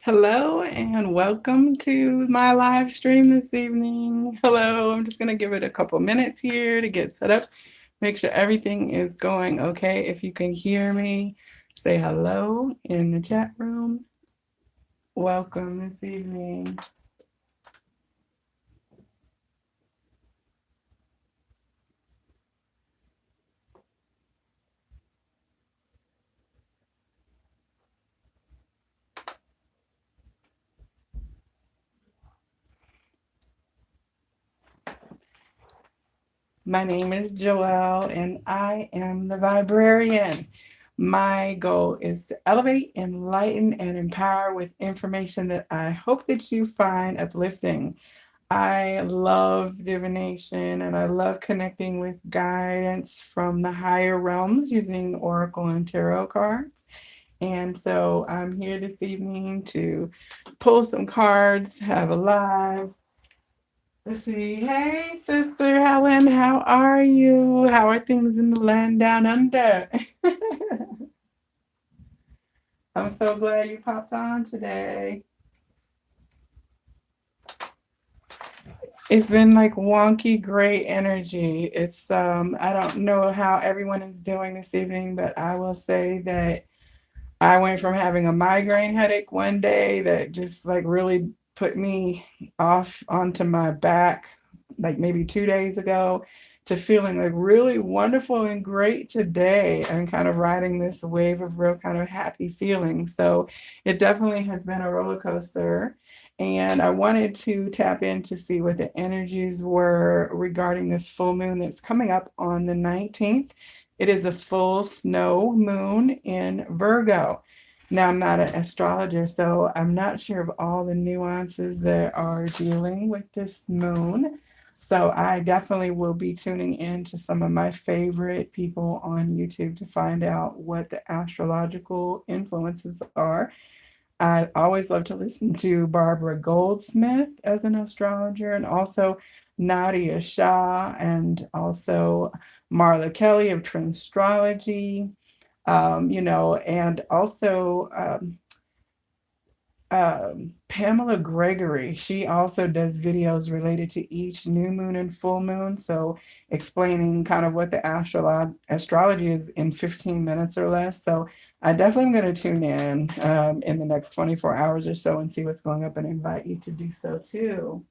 Hello and welcome to my live stream this evening. Hello, I'm just going to give it a couple minutes here to get set up. Make sure everything is going okay. If you can hear me, say hello in the chat room. Welcome this evening. My name is Joelle and I am the Viberarian. My goal is to elevate, enlighten, and empower with information that I hope that you find uplifting. I love divination and I love connecting with guidance from the higher realms using oracle and tarot cards. And so I'm here this evening to pull some cards, have a live. Let's see. Hey, Sister Helen, how are you? How are things in the land down under? I'm so glad you popped on today. It's been like wonky gray energy. It's I don't know how everyone is doing this evening, but I will say that I went from having a migraine headache one day that just like really put me off onto my back like maybe 2 days ago to feeling like really wonderful and great today and kind of riding this wave of real kind of happy feelings. So it definitely has been a roller coaster. And I wanted to tap in to see what the energies were regarding this full moon that's coming up on the 19th. It is a full snow moon in Virgo. Now, I'm not an astrologer, so I'm not sure of all the nuances that are dealing with this moon. So I definitely will be tuning in to some of my favorite people on YouTube to find out what the astrological influences are. I always love to listen to Barbara Goldsmith as an astrologer, and also Nadia Shah, and also Marla Kelly of Transtrology, and also Pamela Gregory. She also does videos related to each new moon and full moon. So explaining kind of what the astrology is in 15 minutes or less. So I definitely am going to tune in the next 24 hours or so and see what's going up and invite you to do so too.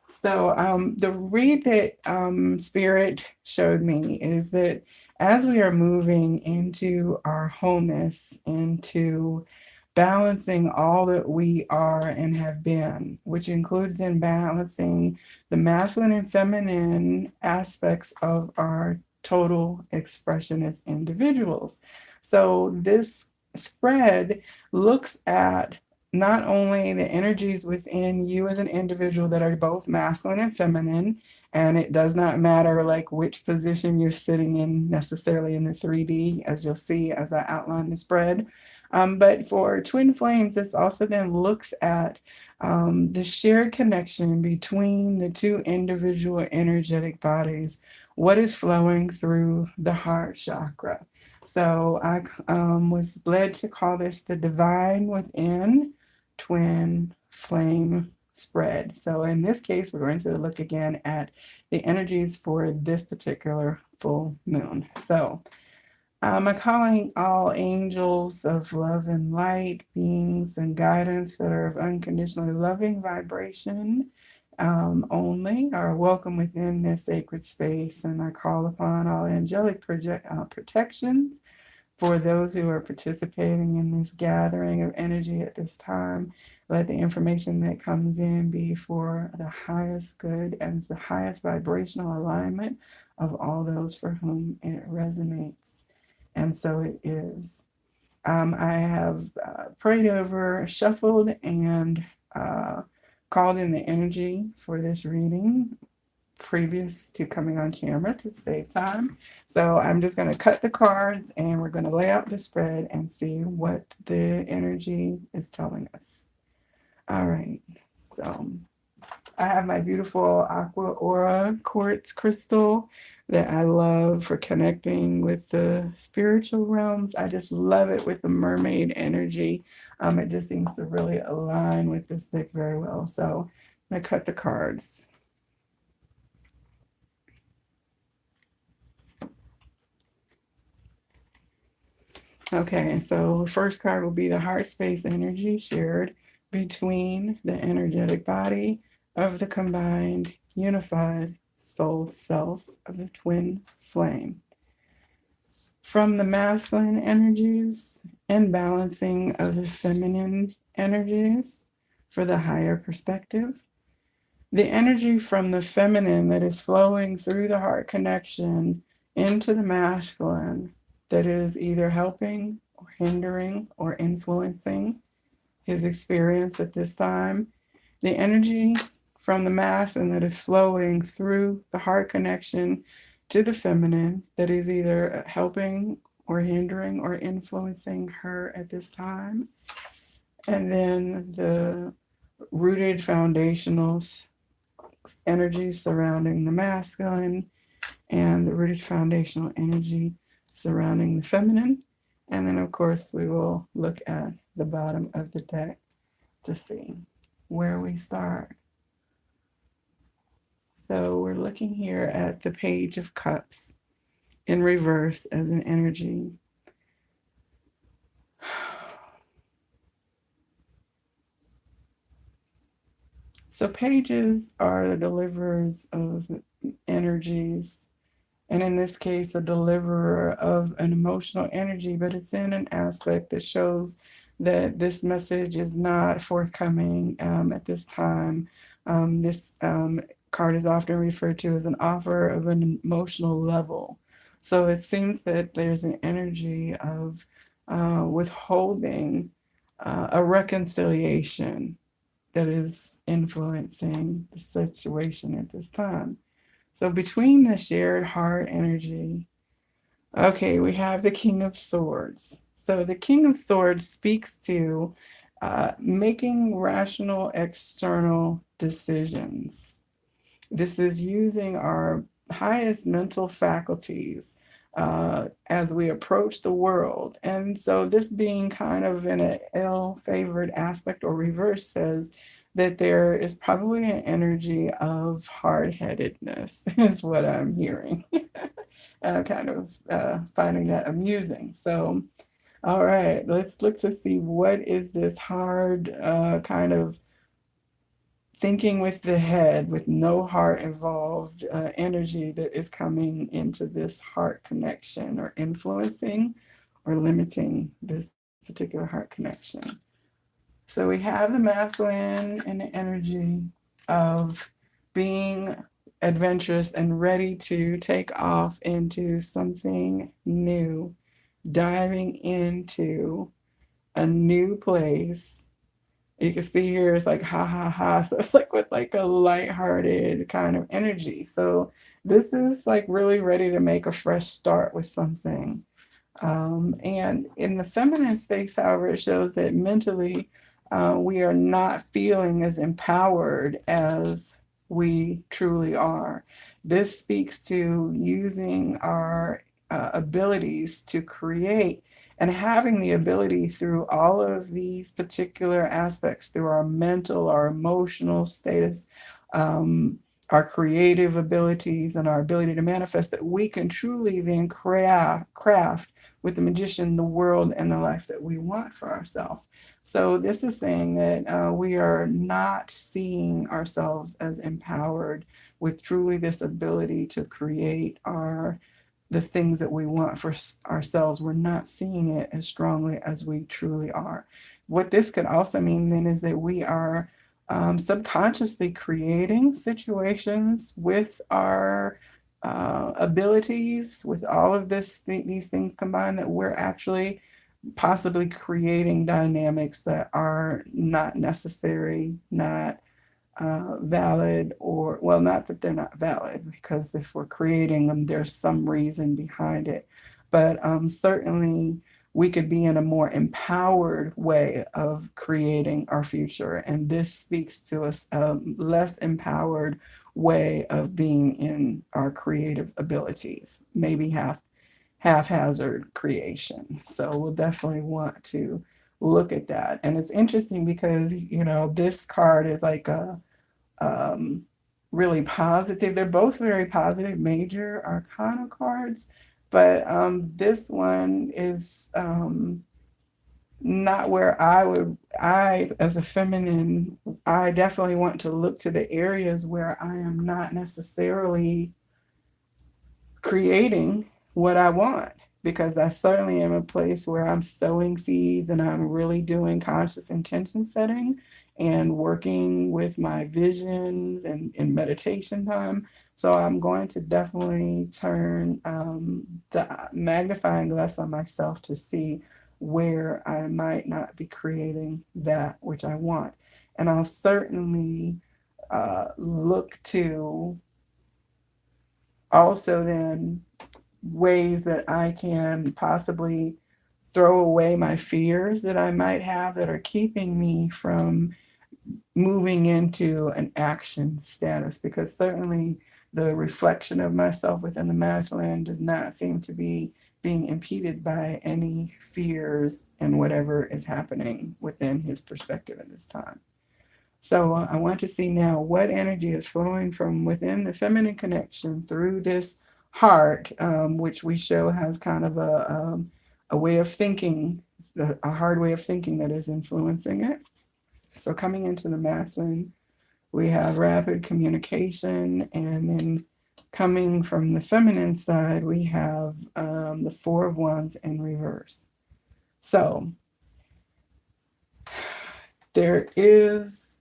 So the read that Spirit showed me is that as we are moving into our wholeness, into balancing all that we are and have been, which includes in balancing the masculine and feminine aspects of our total expression as individuals. So this spread looks at not only the energies within you as an individual that are both masculine and feminine, and it does not matter like which position you're sitting in necessarily in the 3D, as you'll see as I outline the spread. But for twin flames, this also then looks at the shared connection between the two individual energetic bodies. What is flowing through the heart chakra? So I was led to call this the divine within twin flame spread. So in this case, we're going to look again at the energies for this particular full moon. So I'm calling all angels of love and light, beings and guidance that are of unconditionally loving vibration only are welcome within this sacred space. And I call upon all angelic protections for those who are participating in this gathering of energy at this time. Let the information that comes in be for the highest good and the highest vibrational alignment of all those for whom it resonates. And so it is. I have prayed over, shuffled, and called in the energy for this reading previous to coming on camera to save time. So I'm just going to cut the cards and we're going to lay out the spread and see what the energy is telling us. All right. So I have my beautiful aqua aura quartz crystal that I love for connecting with the spiritual realms. I just love it with the mermaid energy. It just seems to really align with this deck very well. So I'm going to cut the cards. Okay, so first card will be the heart space energy shared between the energetic body of the combined, unified soul self of the twin flame. From the masculine energies and balancing of the feminine energies for the higher perspective. The energy from the feminine that is flowing through the heart connection into the masculine that is either helping or hindering or influencing his experience at this time. The energy from the masculine that is flowing through the heart connection to the feminine that is either helping or hindering or influencing her at this time. And then the rooted foundational energy surrounding the masculine and the rooted foundational energy surrounding the feminine. And then, of course, we will look at the bottom of the deck to see where we start. So we're looking here at the Page of Cups in reverse as an energy. So pages are the deliverers of energies, and in this case, a deliverer of an emotional energy, but it's in an aspect that shows that this message is not forthcoming at this time. This card is often referred to as an offer of an emotional level. So it seems that there's an energy of withholding a reconciliation that is influencing the situation at this time. So between the shared heart energy, okay, we have the King of Swords. So the King of Swords speaks to making rational external decisions. This is using our highest mental faculties as we approach the world. And so this being kind of in an ill-favored aspect or reverse says that there is probably an energy of hard-headedness is what I'm hearing. Kind of finding that amusing. So, all right, let's look to see what is this hard kind of thinking with the head with no heart involved energy that is coming into this heart connection or influencing or limiting this particular heart connection. So we have the masculine and the energy of being adventurous and ready to take off into something new, diving into a new place. You can see here it's like ha ha ha. So it's like with like a lighthearted kind of energy. So this is like really ready to make a fresh start with something. And in the feminine space, however, it shows that mentally we are not feeling as empowered as we truly are. This speaks to using our abilities to create and having the ability through all of these particular aspects, through our mental, our emotional status, our creative abilities, and our ability to manifest, that we can truly then craft with the magician the world and the life that we want for ourselves. So this is saying that we are not seeing ourselves as empowered with truly this ability to create the things that we want for ourselves. We're not seeing it as strongly as we truly are. What this could also mean then is that we are subconsciously creating situations with our abilities, with all of these things combined, that we're actually possibly creating dynamics that are not necessary, not valid, or, well, not that they're not valid, because if we're creating them, there's some reason behind it. But certainly we could be in a more empowered way of creating our future. And this speaks to us less empowered way of being in our creative abilities, maybe haphazard creation. So we'll definitely want to look at that. And it's interesting because, this card is like a um, really positive. They're both very positive major arcana cards, but this one is not where I, as a feminine, I definitely want to look to the areas where I am not necessarily creating what I want, because I certainly am a place where I'm sowing seeds and I'm really doing conscious intention setting and working with my visions and in meditation time. So I'm going to definitely turn the magnifying glass on myself to see where I might not be creating that which I want. And I'll certainly look to also then ways that I can possibly throw away my fears that I might have that are keeping me from moving into an action status, because certainly the reflection of myself within the masculine does not seem to be being impeded by any fears and whatever is happening within his perspective at this time. So I want to see now what energy is flowing from within the feminine connection through this heart, which we show has kind of a way of thinking, a hard way of thinking that is influencing it. So coming into the masculine, we have rapid communication, and then coming from the feminine side, we have the Four of Wands in reverse. So there is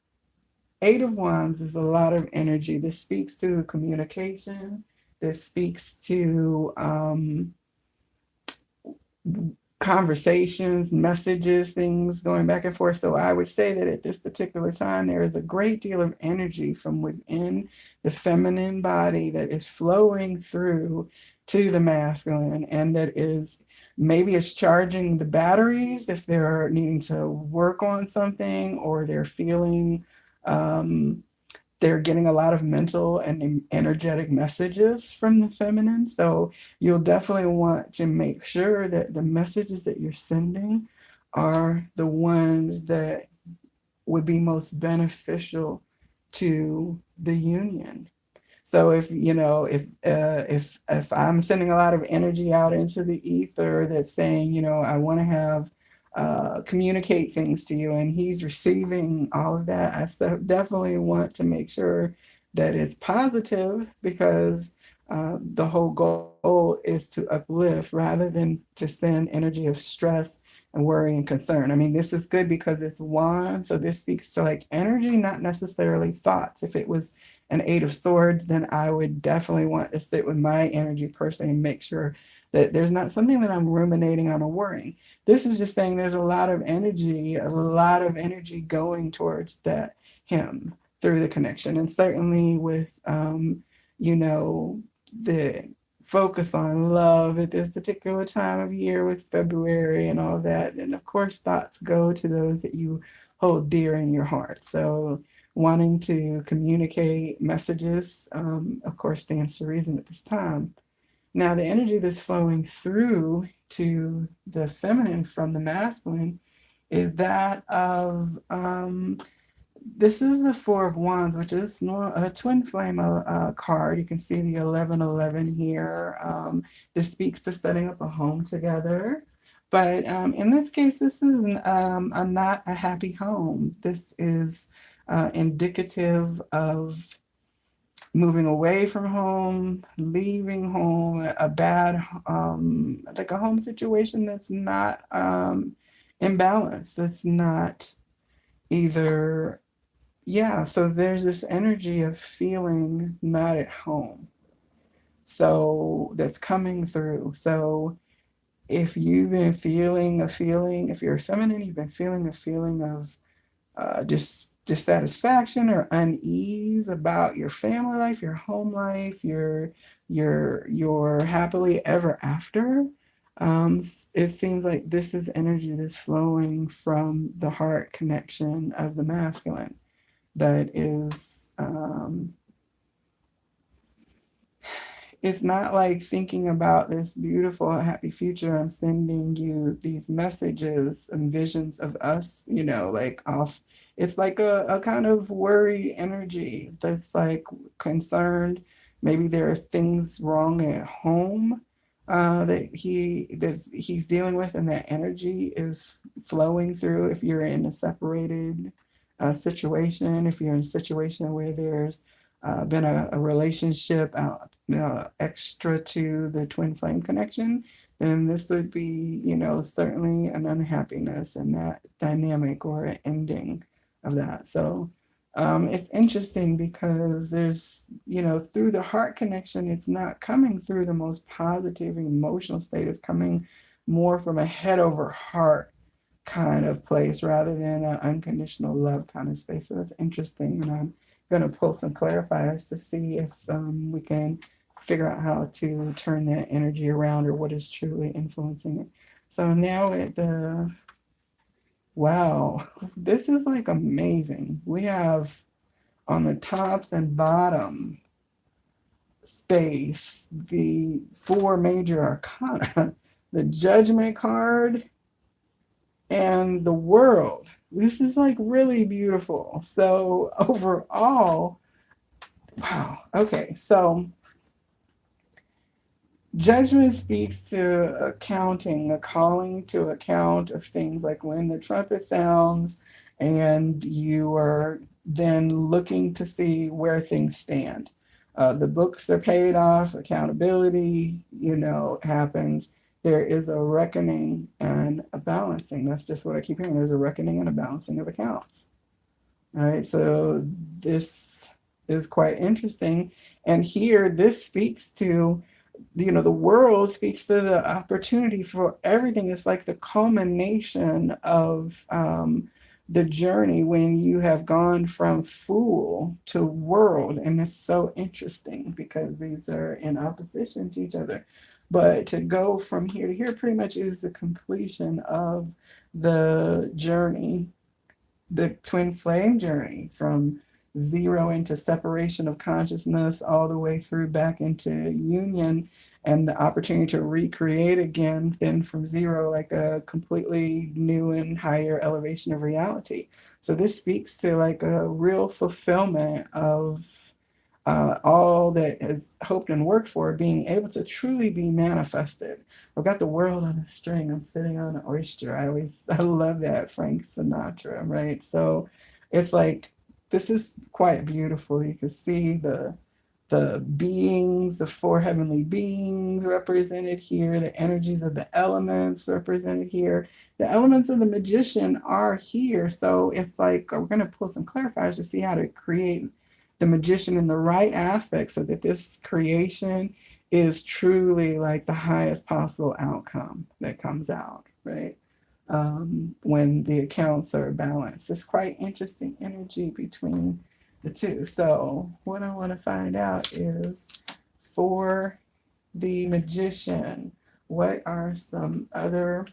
Eight of Wands is a lot of energy. This speaks to communication. This speaks to conversations, messages, things going back and forth. So I would say that at this particular time, there is a great deal of energy from within the feminine body that is flowing through to the masculine, and that is maybe it's charging the batteries if they're needing to work on something, or they're feeling um, they're getting a lot of mental and energetic messages from the feminine. So you'll definitely want to make sure that the messages that you're sending are the ones that would be most beneficial to the union. So if I'm sending a lot of energy out into the ether that's saying, I want to have communicate things to you, and he's receiving all of that, definitely want to make sure that it's positive, because the whole goal is to uplift rather than to send energy of stress and worry and concern. I mean, this is good because it's one, so this speaks to like energy, not necessarily thoughts. If it was an Eight of Swords, then I would definitely want to sit with my energy person and make sure that there's not something that I'm ruminating on or worrying. This is just saying there's a lot of energy going towards that him through the connection. And certainly with, the focus on love at this particular time of year with February and all that. And of course, thoughts go to those that you hold dear in your heart. So wanting to communicate messages, of course, stands to reason at this time. Now, the energy that's flowing through to the feminine from the masculine is that of this is a Four of Wands, which is a twin flame card. You can see the 1111 here. This speaks to setting up a home together. But in this case, this is not a happy home. This is indicative of moving away from home, leaving home, a bad, like a home situation that's not imbalanced, that's not either, yeah, so there's this energy of feeling not at home. So that's coming through. So if you've been feeling a feeling, if you're feminine, you've been feeling a feeling of dissatisfaction or unease about your family life, your home life, your happily ever after. It seems like this is energy that's flowing from the heart connection of the masculine that is it's not like thinking about this beautiful, happy future. I'm sending you these messages and visions of us, like off. It's like a kind of worry energy that's like concerned. Maybe there are things wrong at home that he's dealing with, and that energy is flowing through. If you're in a separated situation, if you're in a situation where there's been a relationship extra to the twin flame connection, then this would be, certainly an unhappiness in that dynamic or an ending of that. So it's interesting because there's, through the heart connection, it's not coming through the most positive emotional state. It's coming more from a head over heart kind of place rather than an unconditional love kind of space. So that's interesting. And I'm going to pull some clarifiers to see if we can figure out how to turn that energy around or what is truly influencing it. So now at the, wow, this is like amazing. We have on the tops and bottom space the four major arcana, the judgment card, and the world. This is like really beautiful. So overall, wow. Okay, so judgment speaks to accounting, a calling to account of things like when the trumpet sounds and you are then looking to see where things stand. The books are paid off, accountability, happens. There is a reckoning and a balancing. That's just what I keep hearing. There's a reckoning and a balancing of accounts. All right, so this is quite interesting. And here, this speaks to, the world speaks to the opportunity for everything. It's like the culmination of the journey when you have gone from fool to world. And it's so interesting because these are in opposition to each other. But to go from here to here pretty much is the completion of the journey, the twin flame journey from zero into separation of consciousness all the way through back into union and the opportunity to recreate again, then from zero, like a completely new and higher elevation of reality. So this speaks to like a real fulfillment of all that has hoped and worked for being able to truly be manifested. I've got the world on a string. I'm sitting on an oyster. I love that, Frank Sinatra, right? So it's like, this is quite beautiful. You can see the beings, the four heavenly beings represented here, the energies of the elements represented here. The elements of the magician are here. So it's like, we're going to pull some clarifiers to see how to create the magician in the right aspect so that this creation is truly like the highest possible outcome that comes out, right? When the accounts are balanced. It's quite interesting energy between the two. So what I want to find out is for the magician, what are some other,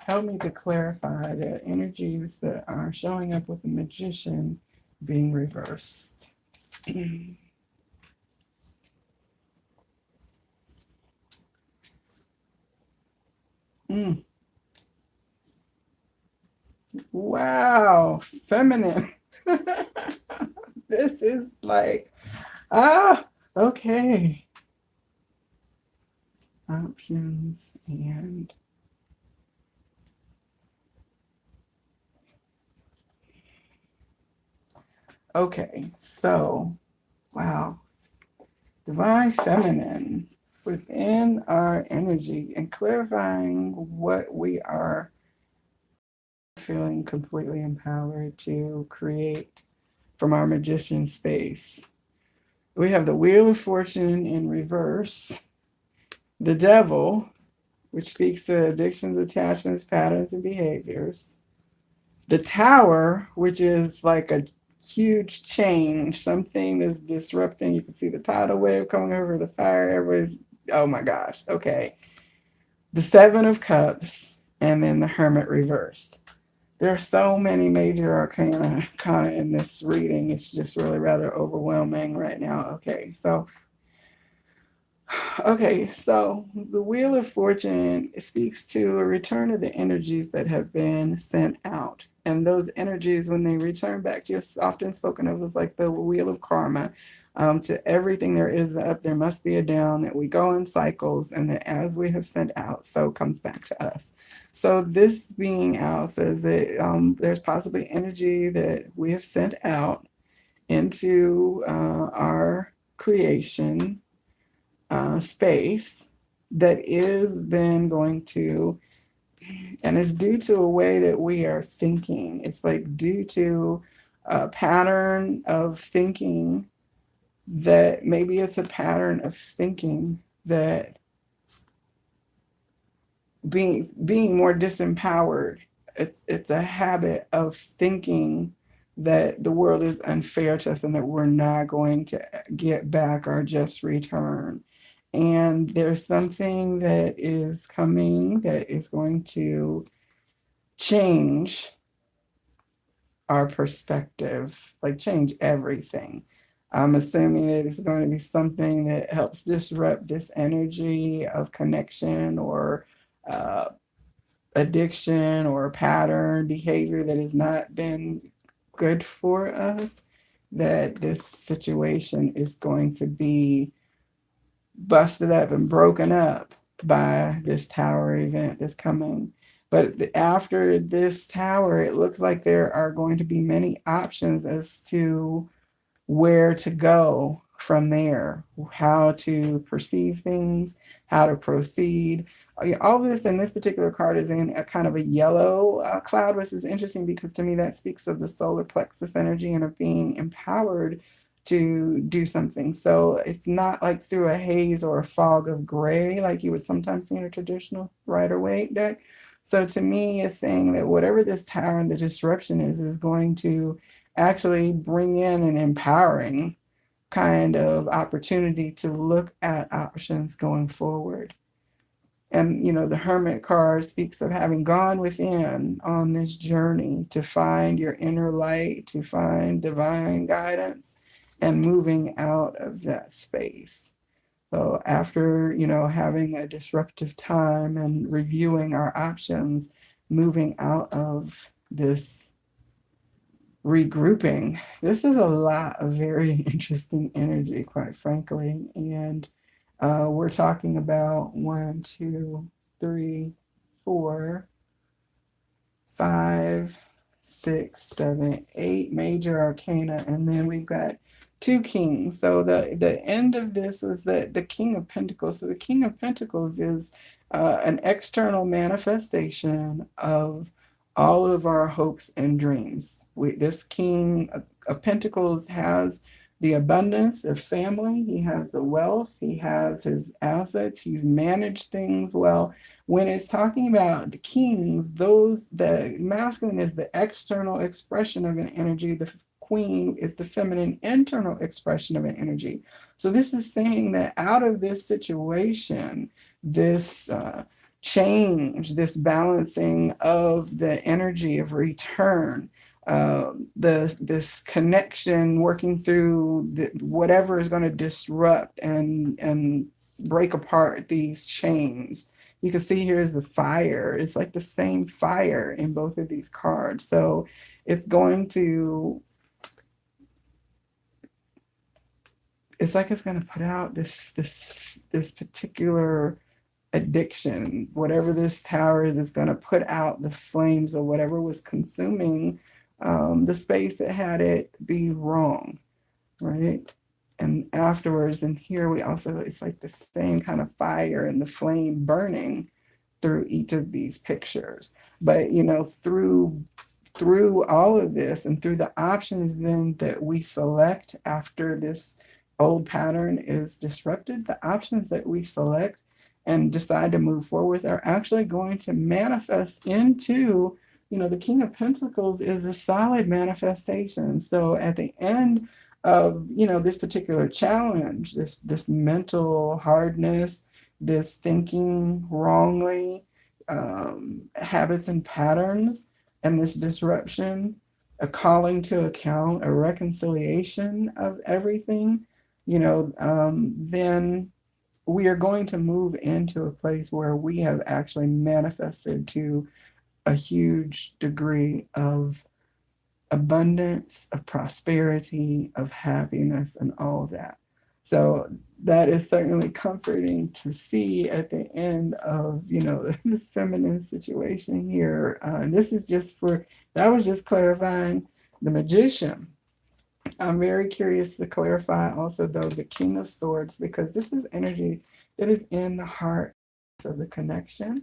help me to clarify the energies that are showing up with the magician being reversed. Wow, feminine. This is like, okay. Options and okay, so wow, divine feminine within our energy and clarifying what we are feeling completely empowered to create from our magician space. We have the Wheel of Fortune in reverse, the Devil, which speaks to addictions, attachments, patterns, and behaviors. The Tower, which is like a huge change, something is disrupting. You can see the tidal wave coming over the fire. Everybody's, oh my gosh, okay. The Seven of Cups, and then the Hermit reverse. There are so many major arcana kind of in this reading. It's just really rather overwhelming right now. Okay, so the Wheel of Fortune speaks to a return of the energies that have been sent out. And those energies, when they return back to you, it's often spoken of as like the wheel of karma. To everything there is up, there must be a down, that we go in cycles, and that as we have sent out, so comes back to us. So this being out says that there's possibly energy that we have sent out into our creation space that is then going to, and it's due to a way that we are thinking. It's like due to a pattern of thinking, that maybe it's a pattern of thinking that being more disempowered. It's a habit of thinking that the world is unfair to us and that we're not going to get back our just return. And there's something that is coming that is going to change our perspective, like change everything. I'm assuming that it's going to be something that helps disrupt this energy of connection or uh, addiction or pattern behavior that has not been good for us. That this situation is going to be busted up and broken up by this tower event that's coming. But after this tower, it looks like there are going to be many options as to where to go from there, how to perceive things, how to proceed. All this in this particular card is in a kind of a yellow cloud, which is interesting because to me that speaks of the solar plexus energy and of being empowered to do something. So it's not like through a haze or a fog of gray like you would sometimes see in a traditional Rider-Waite deck. So to me, it's saying that whatever this tower and the disruption is going to actually bring in an empowering kind of opportunity to look at options going forward. And, the Hermit card speaks of having gone within on this journey to find your inner light, to find divine guidance, and moving out of that space. So after, having a disruptive time and reviewing our options, moving out of this regrouping, this is a lot of very interesting energy, quite frankly. And we're talking about 1, 2, 3, 4, 5, 6, 7, 8 major arcana, and then we've got 2 kings. So the end of this is the King of Pentacles. So the King of Pentacles is an external manifestation of all of our hopes and dreams. This King of Pentacles has the abundance of family, he has the wealth, he has his assets, he's managed things well. When it's talking about the kings, the masculine is the external expression of an energy, the queen is the feminine internal expression of an energy. So this is saying that out of this situation, this change, this balancing of the energy of return, this connection, working through whatever is going to disrupt and break apart these chains. You can see here is the fire. It's like the same fire in both of these cards. So it's going to, it's like it's going to put out this particular addiction. Whatever this tower is going to put out the flames of whatever was consuming the space that had it be wrong, right? And afterwards, and here we also, it's like the same kind of fire and the flame burning through each of these pictures. But, through all of this and through the options then that we select after this old pattern is disrupted, the options that we select and decide to move forward with are actually going to manifest into, the King of Pentacles is a solid manifestation. So at the end of, this particular challenge, this mental hardness, this thinking wrongly, habits and patterns, and this disruption, a calling to account, a reconciliation of everything, then we are going to move into a place where we have actually manifested to a huge degree of abundance, of prosperity, of happiness, and all of that. So that is certainly comforting to see at the end of, the feminine situation here. This is just that was just clarifying the magician. I'm very curious to clarify also, though, the King of Swords, because this is energy that is in the heart of the connection.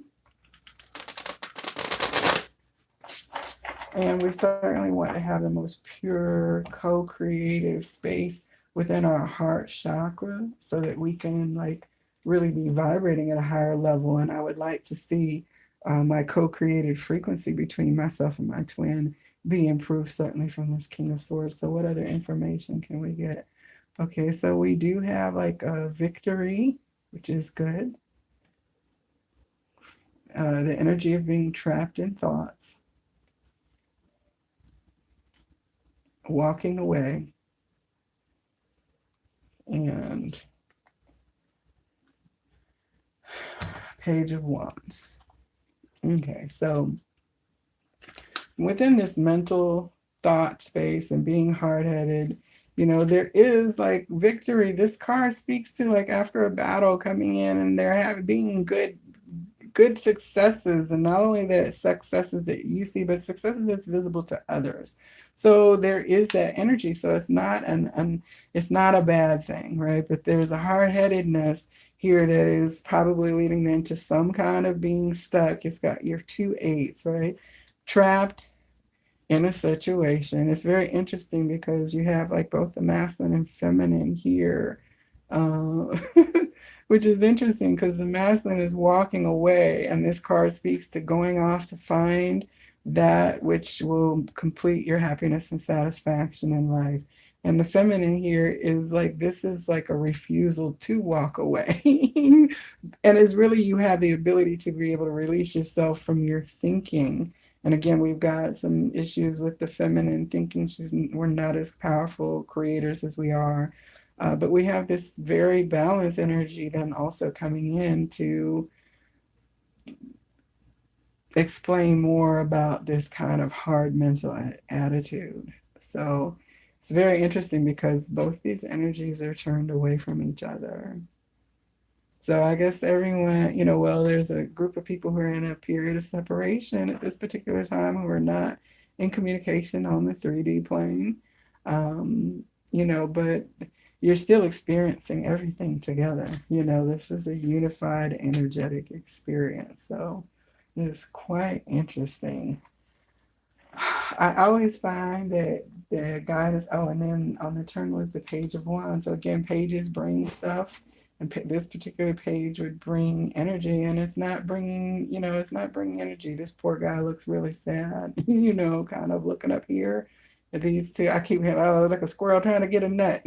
And we certainly want to have the most pure co-creative space within our heart chakra so that we can really be vibrating at a higher level. And I would like to see my co-created frequency between myself and my twin be improved, certainly from this King of Swords. So what other information can we get? Okay, so we do have a victory, which is good. The energy of being trapped in thoughts, walking away, and Page of Wands. Okay, so within this mental thought space and being hard-headed, there is victory. This card speaks to after a battle coming in, and there being good successes, and not only that successes that you see, but successes that's visible to others. So there is that energy. So it's not it's not a bad thing, right? But there's a hard-headedness here that is probably leading them to some kind of being stuck. It's got your 2 8s, right? Trapped in a situation. It's very interesting because you have both the masculine and feminine here. Which is interesting because the masculine is walking away, and this card speaks to going off to find that which will complete your happiness and satisfaction in life. And the feminine here is this is a refusal to walk away. And it's really, you have the ability to be able to release yourself from your thinking. And again, we've got some issues with the feminine thinking. We're not as powerful creators as we are. But we have this very balanced energy then also coming in to explain more about this kind of hard mental attitude. So it's very interesting because both these energies are turned away from each other. So I guess everyone, there's a group of people who are in a period of separation at this particular time who are not in communication on the 3D plane. But you're still experiencing everything together. This is a unified energetic experience. So it's quite interesting. I always find that the guidance, and then on the turn was the Page of Wands. So again, pages bring stuff, and this particular page would bring energy, and it's not bringing energy. This poor guy looks really sad, kind of looking up here at these two. I keep hearing, like a squirrel trying to get a nut.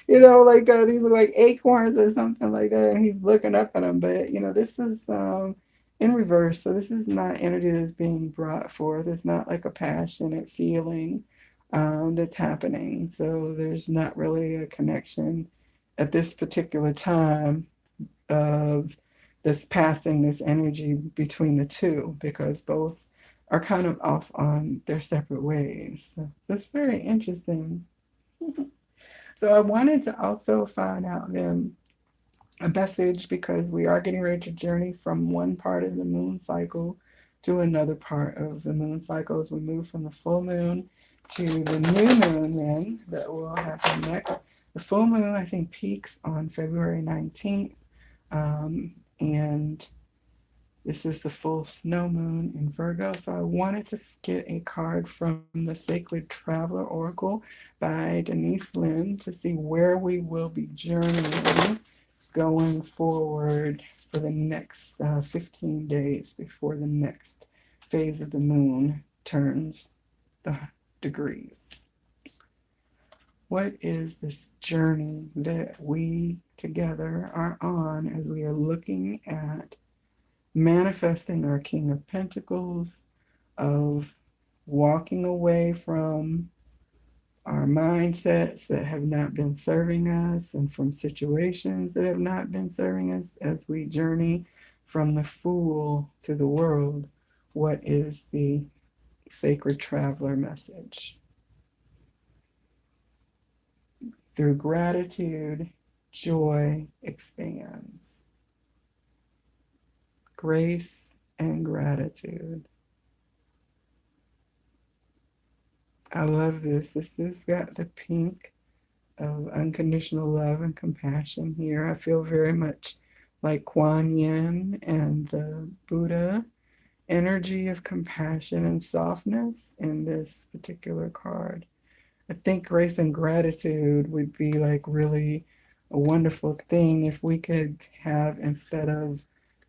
These are like acorns or something like that, and he's looking up at them. But this is in reverse. So this is not energy that's being brought forth. It's not like a passionate feeling that's happening. So there's not really a connection at this particular time of this passing this energy between the two, because both are kind of off on their separate ways. So that's very interesting. So I wanted to also find out then a message, because we are getting ready to journey from one part of the moon cycle to another part of the moon cycle as we move from the full moon to the new moon then that will happen next. The full moon, I think, peaks on February 19th. And this is the full snow moon in Virgo. So I wanted to get a card from the Sacred Traveler Oracle by Denise Lynn to see where we will be journeying going forward for the next 15 days before the next phase of the moon turns the degrees. What is this journey that we together are on as we are looking at manifesting our King of Pentacles, of walking away from our mindsets that have not been serving us and from situations that have not been serving us as we journey from the fool to the world. What is the sacred traveler message? Through gratitude, joy expands. Grace and gratitude. I love this. This has got the pink of unconditional love and compassion here. I feel very much like Kuan Yin and the Buddha energy of compassion and softness in this particular card. I think grace and gratitude would be like really a wonderful thing if we could have, instead of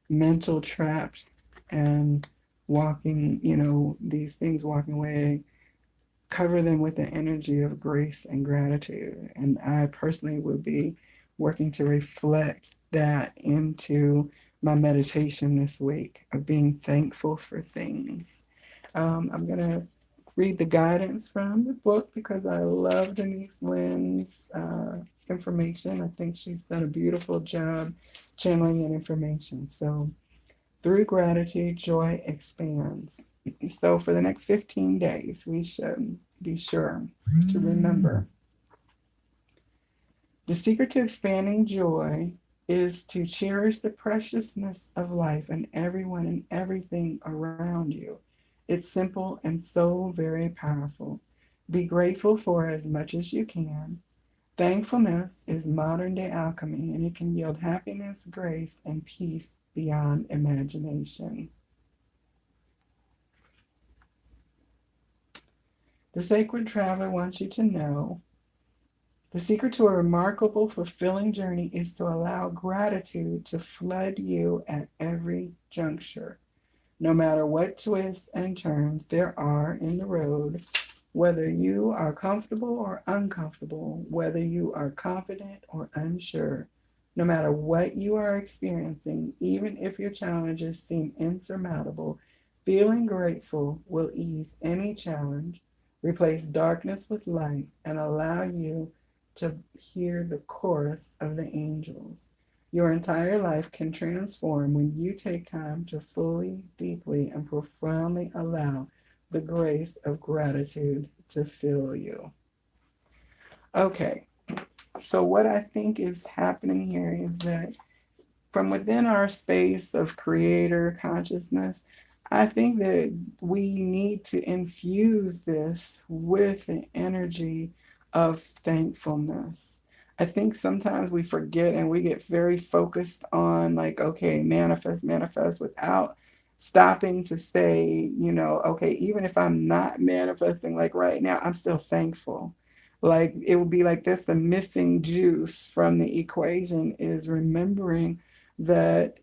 mental traps and walking, these things walking away, cover them with the energy of grace and gratitude. And I personally would be working to reflect that into my meditation this week of being thankful for things. I'm going to read the guidance from the book because I love Denise Lynn's information. I think she's done a beautiful job channeling that information. So, through gratitude, joy expands. So, for the next 15 days, we should be sure to remember the secret to expanding joy is to cherish the preciousness of life and everyone and everything around you. It's simple and so very powerful. Be grateful for as much as you can. Thankfulness is modern day alchemy, and it can yield happiness, grace, and peace beyond imagination. The sacred traveler wants you to know the secret to a remarkable, fulfilling journey is to allow gratitude to flood you at every juncture. No matter what twists and turns there are in the road, whether you are comfortable or uncomfortable, whether you are confident or unsure, no matter what you are experiencing, even if your challenges seem insurmountable, feeling grateful will ease any challenge, replace darkness with light, and allow you to hear the chorus of the angels. Your entire life can transform when you take time to fully, deeply, and profoundly allow the grace of gratitude to fill you. Okay, so what I think is happening here is that from within our space of creator consciousness, I think that we need to infuse this with an energy of thankfulness. I think sometimes we forget and we get very focused on, like, okay, manifest, manifest, without stopping to say, okay, even if I'm not manifesting like right now, I'm still thankful. Like it would be like this, the missing juice from the equation is remembering that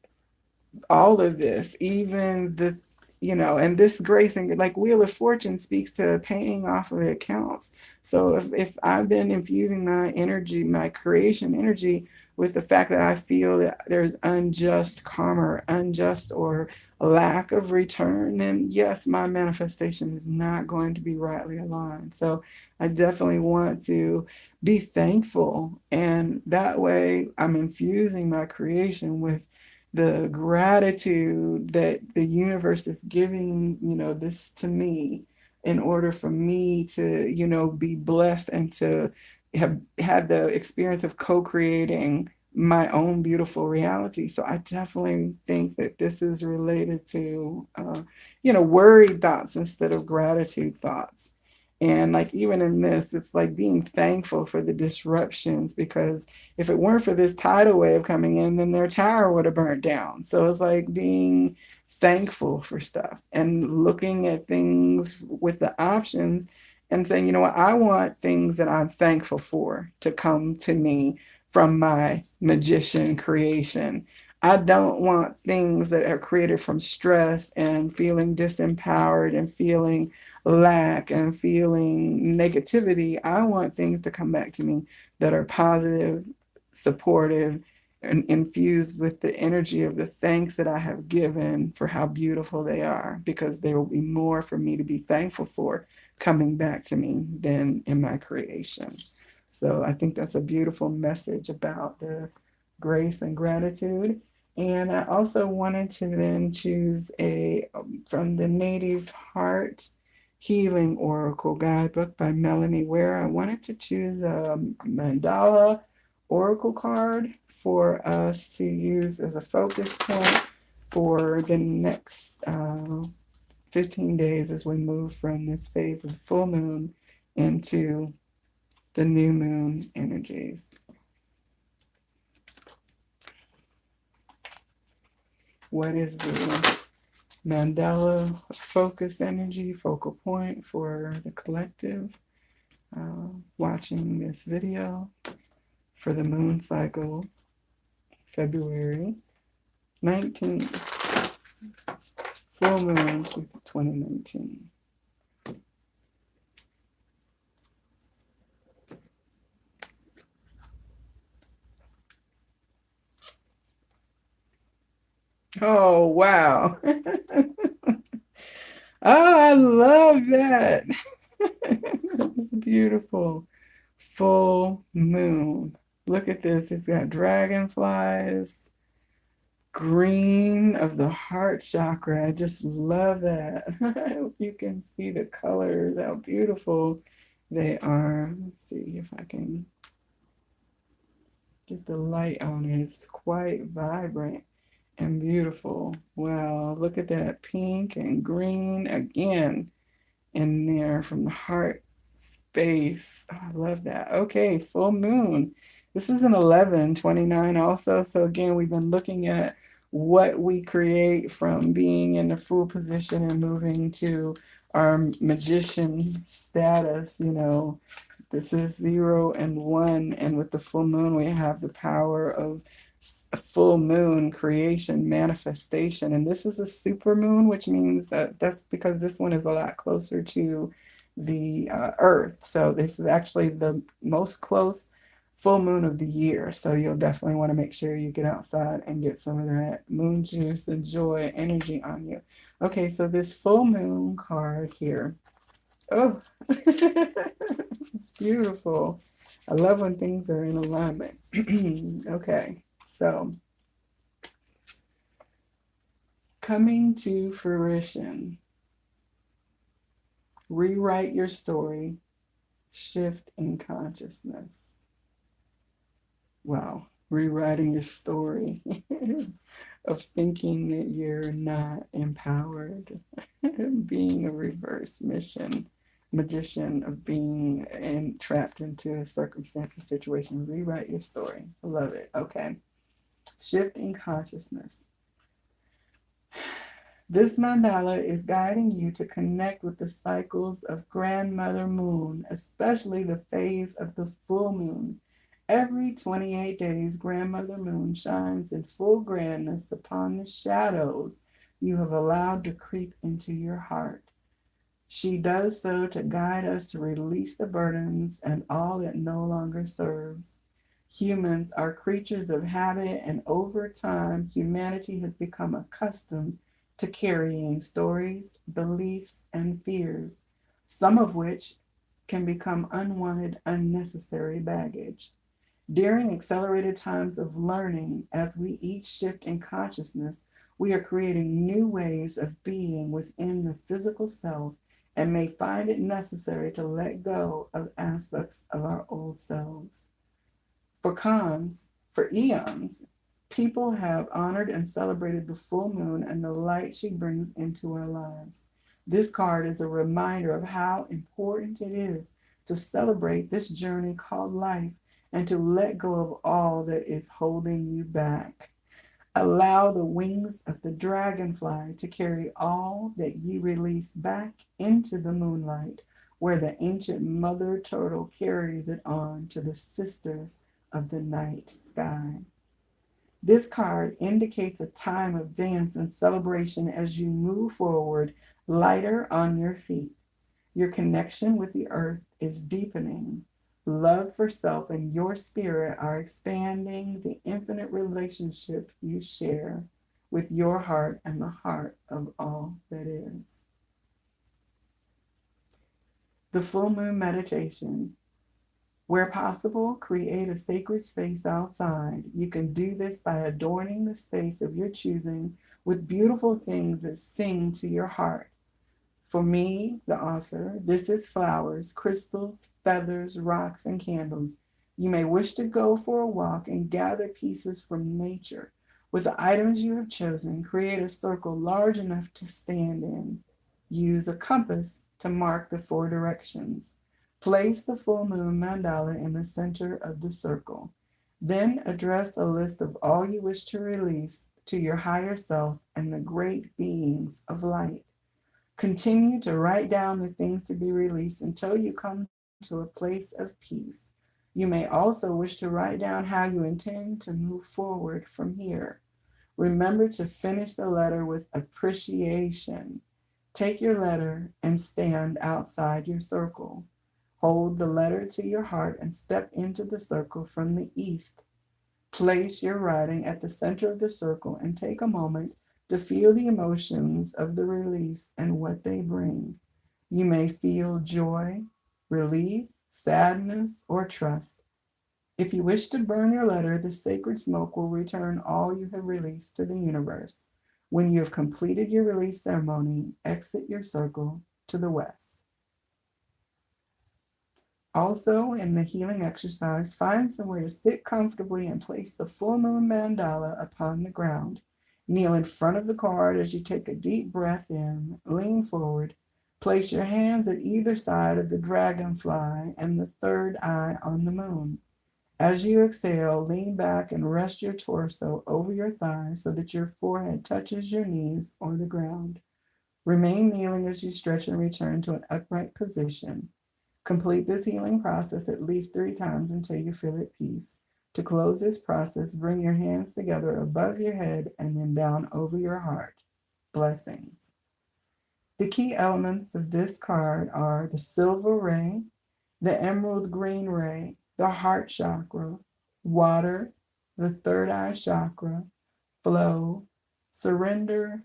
all of this, even the, and this grace and like Wheel of Fortune speaks to paying off of accounts. So if I've been infusing my energy, my creation energy, with the fact that I feel that there's unjust karma, or unjust or a lack of return, then yes, my manifestation is not going to be rightly aligned. So I definitely want to be thankful. And that way I'm infusing my creation with the gratitude that the universe is giving, this to me in order for me to, be blessed and to have had the experience of co-creating my own beautiful reality. So I definitely think that this is related to, worried thoughts instead of gratitude thoughts. And like even in this, it's like being thankful for the disruptions, because if it weren't for this tidal wave coming in, then their tower would have burnt down. So it's like being thankful for stuff and looking at things with the options and saying, you know what, I want things that I'm thankful for to come to me from my magician creation. I don't want things that are created from stress and feeling disempowered and feeling lack and feeling negativity. I want things to come back to me that are positive, supportive, and infused with the energy of the thanks that I have given for how beautiful they are, because there will be more for me to be thankful for coming back to me than in my creation. So I think that's a beautiful message about the grace and gratitude. And I also wanted to then choose a from the Native Heart Healing Oracle Guidebook by Melanie Ware. I wanted to choose a mandala oracle card for us to use as a focus point for the next 15 days as we move from this phase of the full moon into the new moon energies. What is the mandala focus energy, focal point for the collective watching this video for the moon cycle, February 19th, full moon 2019. Oh, wow. Oh, I love that. It's beautiful. Full moon. Look at this. It's got dragonflies, green of the heart chakra. I just love that. I hope you can see the colors, how beautiful they are. Let's see if I can get the light on it. It's quite vibrant and beautiful. Wow, look at that pink and green again in there from the heart space. Oh, I love that. Okay, full moon. This is an 11/29 also. So again, we've been looking at what we create from being in the full position and moving to our magician status. This is 0 and 1, and with the full moon, we have the power of full moon creation, manifestation. And this is a super moon, which means that's because this one is a lot closer to the earth. So this is actually the most close full moon of the year. So you'll definitely want to make sure you get outside and get some of that moon juice and joy energy on you. Okay, so this full moon card here. Oh, it's beautiful. I love when things are in alignment. Okay, so coming to fruition. Rewrite your story. Shift in consciousness. Wow, rewriting your story of thinking that you're not empowered, being a reverse magician of being trapped into a circumstance or situation. Rewrite your story. I love it. Okay. Shift in consciousness. This mandala is guiding you to connect with the cycles of Grandmother Moon, especially the phase of the full moon. Every 28 days, Grandmother Moon shines in full grandness upon the shadows you have allowed to creep into your heart. She does so to guide us to release the burdens and all that no longer serves. Humans are creatures of habit, and over time, humanity has become accustomed to carrying stories, beliefs, and fears, some of which can become unwanted, unnecessary baggage. During accelerated times of learning, as we each shift in consciousness, we are creating new ways of being within the physical self and may find it necessary to let go of aspects of our old selves. For eons, people have honored and celebrated the full moon and the light she brings into our lives. This card is a reminder of how important it is to celebrate this journey called life and to let go of all that is holding you back. Allow the wings of the dragonfly to carry all that you release back into the moonlight, where the ancient mother turtle carries it on to the sisters of the night sky. This card indicates a time of dance and celebration as you move forward, lighter on your feet. Your connection with the earth is deepening. Love for self and your spirit are expanding the infinite relationship you share with your heart and the heart of all that is. The full moon meditation. Where possible, create a sacred space outside. You can do this by adorning the space of your choosing with beautiful things that sing to your heart. For me, the author, this is flowers, crystals, feathers, rocks, and candles. You may wish to go for a walk and gather pieces from nature. With the items you have chosen, create a circle large enough to stand in. Use a compass to mark the four directions. Place the full moon mandala in the center of the circle. Then address a list of all you wish to release to your higher self and the great beings of light. Continue to write down the things to be released until you come to a place of peace. You may also wish to write down how you intend to move forward from here. Remember to finish the letter with appreciation. Take your letter and stand outside your circle. Hold the letter to your heart and step into the circle from the east. Place your writing at the center of the circle and take a moment to feel the emotions of the release and what they bring. You may feel joy, relief, sadness, or trust. If you wish to burn your letter, the sacred smoke will return all you have released to the universe. When you have completed your release ceremony, exit your circle to the west. Also, in the healing exercise, find somewhere to sit comfortably and place the full moon mandala upon the ground. Kneel in front of the card as you take a deep breath in, lean forward, place your hands at either side of the dragonfly and the third eye on the moon. As you exhale, lean back and rest your torso over your thighs so that your forehead touches your knees or the ground. Remain kneeling as you stretch and return to an upright position. Complete this healing process at least 3 times until you feel at peace. To close this process, bring your hands together above your head and then down over your heart. Blessings. The key elements of this card are the silver ray, the emerald green ray, the heart chakra, water, the third eye chakra, flow, surrender,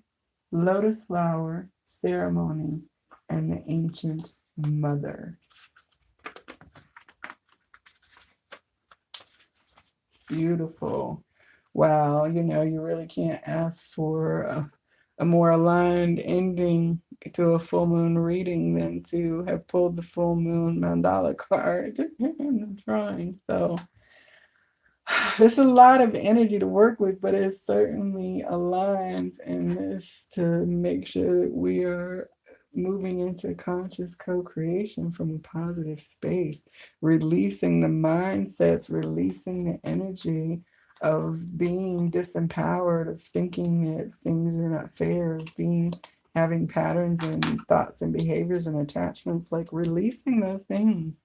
lotus flower, ceremony, and the ancient mother. Beautiful. Wow, you really can't ask for a more aligned ending to a full moon reading than to have pulled the full moon mandala card in the drawing. So there's a lot of energy to work with, but it certainly aligns in this to make sure that we are moving into conscious co-creation from a positive space, releasing the mindsets, releasing the energy of being disempowered, of thinking that things are not fair, of having patterns and thoughts and behaviors and attachments, like releasing those things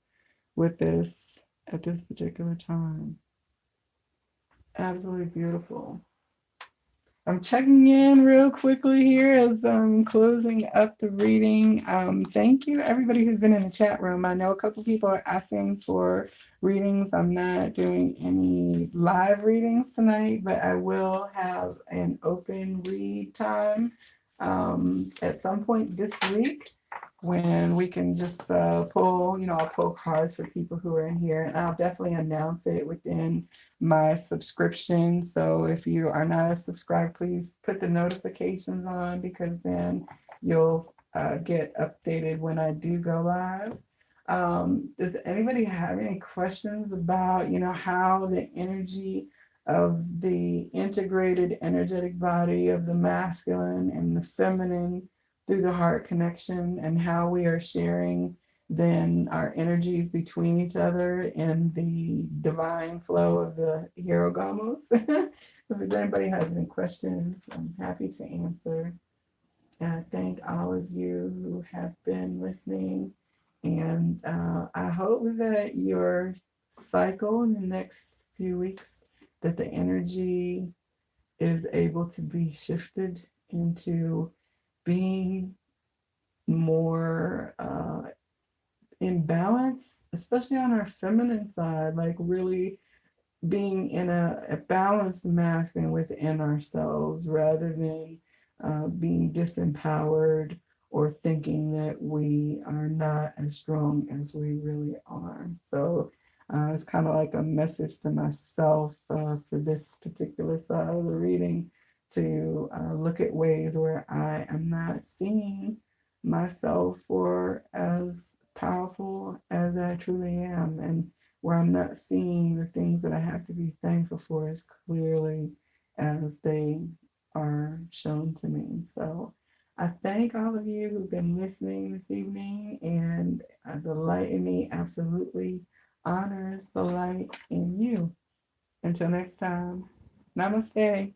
with this at this particular time. Absolutely beautiful. I'm checking in real quickly here as I'm closing up the reading. Thank you, everybody who's been in the chat room. I know a couple people are asking for readings. I'm not doing any live readings tonight, but I will have an open read time at some point this week when we can just pull, I'll pull cards for people who are in here, and I'll definitely announce it within my subscription. So if you are not a subscribed, please put the notifications on, because then you'll get updated when I do go live. Does anybody have any questions about, how the energy of the integrated energetic body of the masculine and the feminine through the heart connection, and how we are sharing then our energies between each other in the divine flow of the Hirogamos? If anybody has any questions, I'm happy to answer. And I thank all of you who have been listening. And I hope that your cycle in the next few weeks, that the energy is able to be shifted into being more in balance especially on our feminine side, like really being in a balanced masculine within ourselves rather than being disempowered or thinking that we are not as strong as we really are. So it's kind of like a message to myself for this particular side of the reading to look at ways where I am not seeing myself for as powerful as I truly am, and where I'm not seeing the things that I have to be thankful for as clearly as they are shown to me. So I thank all of you who've been listening this evening, and the light in me absolutely honors the light in you. Until next time, namaste.